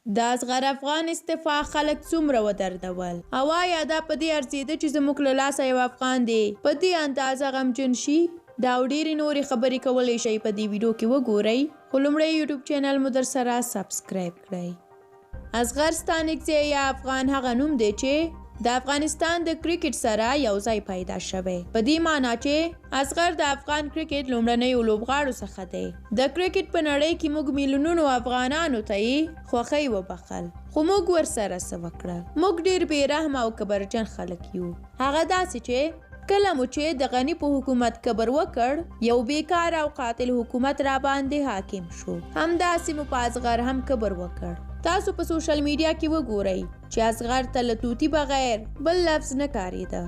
د اصغر افغان استعفا خلک څومره ودردول او آیا دا په دې ارزېده چې زموږ له لاسه یو افغان دی په دې اندازه غمجن شي؟ دا او ډېرې نورې خبرې کولی شئ په دې ویډیو کې وګورئ، خو لومړی یوټیوب چینل مو در سره سبسکرایب کړئ. اصغر ستانکزی یا افغان هغه نوم دی چې د افغانستان د کرکټ سره یو ځای پیدا شوی، په دې معنی چې اصغر د افغان کرکټ لومړنیو لوبغاړو څخه دی. د کرکټ په نړۍ کې موږ میلیونونو افغانانو ته یې خوښۍ وبخل، خو موږ ورسره څه وکړل؟ موږ ډېر بې رحمه او کبرجن خلک یو. هغه داسې چې کله مو چې د غني په حکومت کبر وکړ، یو بیکار او قاتل حکومت را باندې حاکم شو، همداسې مو په اصغر هم کبر وکړ. تاسو په سوشل میډیا کې وګورئ چې اصغر ته له توتي بغیر بل لفظ نه کارېده.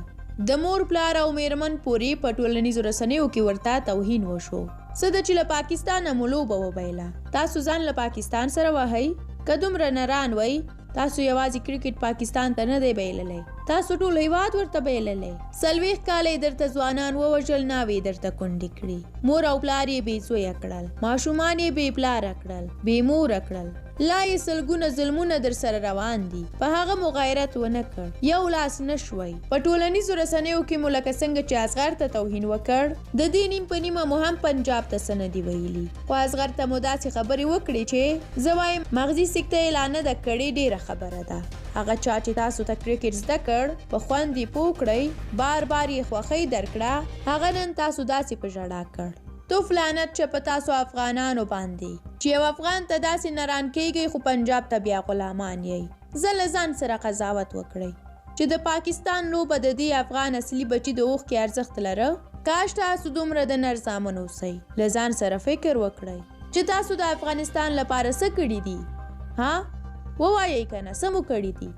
د مور پلار او میرمن پورې په ټولنیزو رسنیو کې ورته توهین وشو. څه د چې له پاکستانه مو لوبه وبایله. تاسو ځان له پاکستان سره وهئ؟ که دومره نران وئ تاسو یوازې کرکټ پاکستان ته نه دی بایللی، تاسو ټول هیواد ورته بایللی. 40 کاله یې درته ځوانان ووژل، ناوې درته کونډې کړي، مور او پلار یې بې زویه کړل، ماشومان یې بې پلاره کړل، بې موره کړل، لا یې سلګونه ظلمونه در سره روان دي، په هغه مو غیرت ونه کړ، یو لاس نه شوئ. په ټولنیزو رسنیو کې مو لکه څنګه چې اصغر ته توهین وکړ، د دې نیم په نیمه مو هم پنجاب ته څه نه دي ویلي، خو اصغر ته مو داسې خبرې وکړې چې زه وایم مغزي سکته یې لا نه ده کړې، ډېره خبره ده. هغه چا چې تاسو ته کرکټ زده کړ، په خوند یې پوه کړئ، بار بار یې خوښۍ درکړه، هغه نن تاسو داسې په ژړا کړ. توف لعنت چې په تاسو افغانانو باندې چې یو افغان ته داسې نران کیږئ خو پنجاب ته بیا غلامان یئ. زه له ځان سره قضاوت وکړئ چې د پاکستان لوبه د دې افغان اصلي بچي د اوښکې ارزښت لره. کاش تاسو دومره د نر زامن اوسئ. له ځان سره فکر وکړئ چې تاسو د افغانستان لپاره څه کړي دي. ها ووایئ که نه څه مو کړي دي؟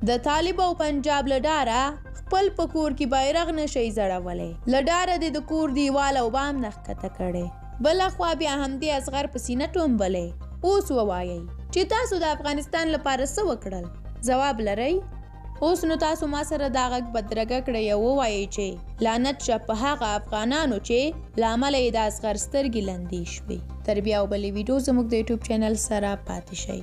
د طالب او پنجاب له ډاره خپل په کور کې بیرغ نشئ ځړولی، له ډاره دې د کور دیوال او بام نه ښکته کړی، بله خوا بیا همدې اصغر په سینه ټومبلی. اوس ووایئ چې تاسو د افغانستان لپاره څه وکړل؟ ځواب لرئ؟ اوس نو تاسو ما سره دا غږ بدرګه کړئ او ووایئ چې لعنت شه په هغه افغانانو چې له امله یې د اصغر سترګې لندې شوې. تر بیا او بلې ویډیو زموږ د یوټیوب چینل سره پاتې شئ.